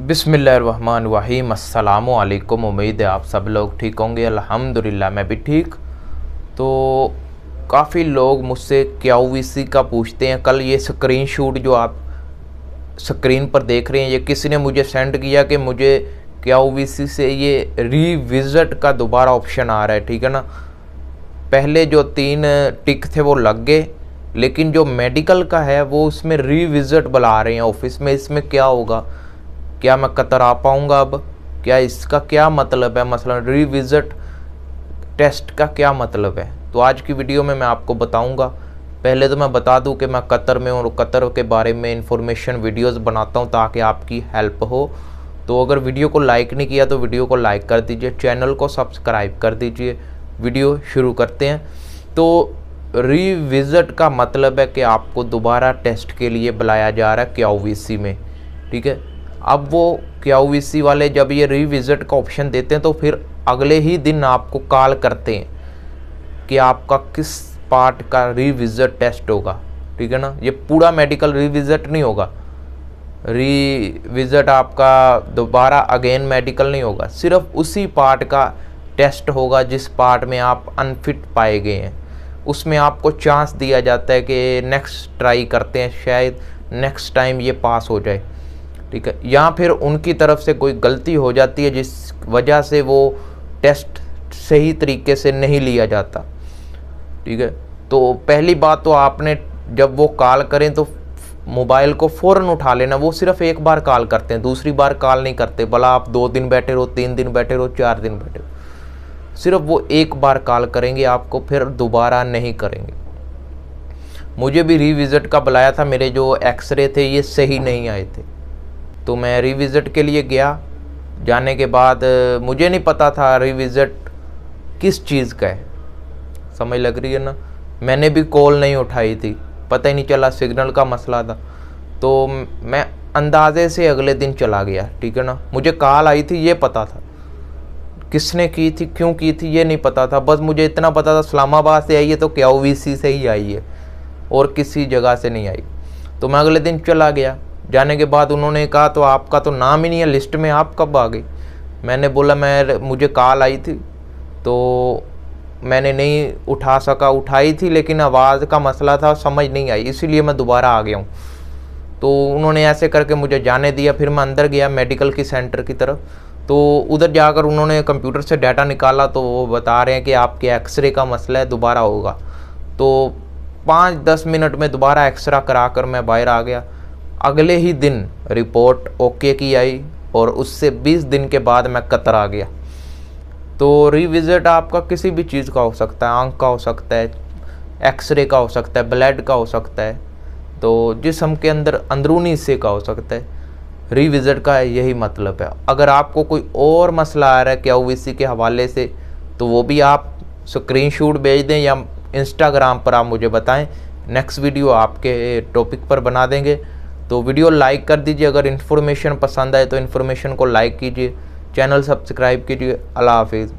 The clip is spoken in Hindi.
बिस्मिल्लाहिर्रहमानिर्रहीम। अस्सलामु अलैकुम। उम्मीद है आप सब लोग ठीक होंगे। अल्हम्दुलिल्लाह मैं भी ठीक। तो काफ़ी लोग मुझसे KYC का पूछते हैं। कल ये स्क्रीनशॉट जो आप स्क्रीन पर देख रहे हैं, ये किसी ने मुझे सेंड किया कि मुझे KYC से ये रीविज़िट का दोबारा ऑप्शन आ रहा है, ठीक है ना। पहले जो 3 टिक थे वो लग गए, लेकिन जो मेडिकल का है वो उसमें रीविज़िट बुला रहे हैं ऑफिस में। इसमें क्या होगा? क्या मैं कतर आ पाऊँगा अब? क्या इसका क्या मतलब है? मसलन रीविज़िट टेस्ट का क्या मतलब है? तो आज की वीडियो में मैं आपको बताऊंगा। पहले तो मैं बता दूं कि मैं कतर में और कतर के बारे में इंफॉर्मेशन वीडियोस बनाता हूं ताकि आपकी हेल्प हो। तो अगर वीडियो को लाइक नहीं किया तो वीडियो को लाइक कर दीजिए, चैनल को सब्सक्राइब कर दीजिए। वीडियो शुरू करते हैं। तो रीविज़िट का मतलब है कि आपको दोबारा टेस्ट के लिए बुलाया जा रहा है KYC में, ठीक है। अब वो KYC वाले जब ये रीविज़िट का ऑप्शन देते हैं तो फिर अगले ही दिन आपको कॉल करते हैं कि आपका किस पार्ट का रीविज़िट टेस्ट होगा, ठीक है ना। ये पूरा मेडिकल रीविज़िट नहीं होगा। रीविज़िट आपका दोबारा अगेन मेडिकल नहीं होगा, सिर्फ उसी पार्ट का टेस्ट होगा जिस पार्ट में आप अनफिट पाए गए हैं। उसमें आपको चांस दिया जाता है कि नेक्स्ट ट्राई करते हैं, शायद नेक्स्ट टाइम ये पास हो जाए, ठीक है। या फिर उनकी तरफ से कोई गलती हो जाती है जिस वजह से वो टेस्ट सही तरीके से नहीं लिया जाता, ठीक है। तो पहली बात तो आपने जब वो कॉल करें तो मोबाइल को फ़ौरन उठा लेना। वो सिर्फ एक बार कॉल करते हैं, दूसरी बार कॉल नहीं करते। भला आप 2 दिन बैठे रहो, 3 दिन बैठे रहो, 4 दिन बैठे रहो, सिर्फ वो एक बार कॉल करेंगे आपको, फिर दोबारा नहीं करेंगे। मुझे भी रीविज़िट का बुलाया था, मेरे जो एक्सरे थे ये सही नहीं आए थे, तो मैं रीविज़िट के लिए गया। जाने के बाद मुझे नहीं पता था रीविज़िट किस चीज़ का है, समझ लग रही है ना। मैंने भी कॉल नहीं उठाई थी, पता ही नहीं चला, सिग्नल का मसला था। तो मैं अंदाज़े से अगले दिन चला गया, ठीक है ना। मुझे कॉल आई थी ये पता था, किसने की थी, क्यों की थी ये नहीं पता था। बस मुझे इतना पता था इस्लामाबाद से आई है तो KYC से ही आई है और किसी जगह से नहीं आई। तो मैं अगले दिन चला गया। जाने के बाद उन्होंने कहा तो आपका तो नाम ही नहीं है लिस्ट में, आप कब आ गई? मैंने बोला मुझे कॉल आई थी तो मैंने नहीं उठा सका, उठाई थी लेकिन आवाज़ का मसला था, समझ नहीं आई, इसीलिए मैं दोबारा आ गया हूँ। तो उन्होंने ऐसे करके मुझे जाने दिया। फिर मैं अंदर गया मेडिकल की सेंटर की तरफ। तो उधर जाकर उन्होंने कंप्यूटर से डाटा निकाला तो वो बता रहे हैं कि आपके एक्सरे का मसला है, दोबारा होगा। तो 5-10 मिनट में दोबारा एक्सरा कराकर मैं बाहर आ गया। अगले ही दिन रिपोर्ट ओके की आई और उससे 20 दिन के बाद मैं कतर आ गया। तो रीविज़िट आपका किसी भी चीज़ का हो सकता है, आंख का हो सकता है, एक्सरे का हो सकता है, ब्लड का हो सकता है, तो जिस्म के अंदर अंदरूनी हिस्से का हो सकता है। रीविज़िट का यही मतलब है। अगर आपको कोई और मसला आ रहा है KYC के हवाले से तो वो भी आप स्क्रीनशॉट भेज दें या इंस्टाग्राम पर आप मुझे बताएं। नेक्स्ट वीडियो आपके टॉपिक पर बना देंगे। तो वीडियो लाइक कर दीजिए। अगर इन्फॉर्मेशन पसंद आए तो इन्फॉर्मेशन को लाइक कीजिए, चैनल सब्सक्राइब कीजिए। अल्लाह हाफिज़।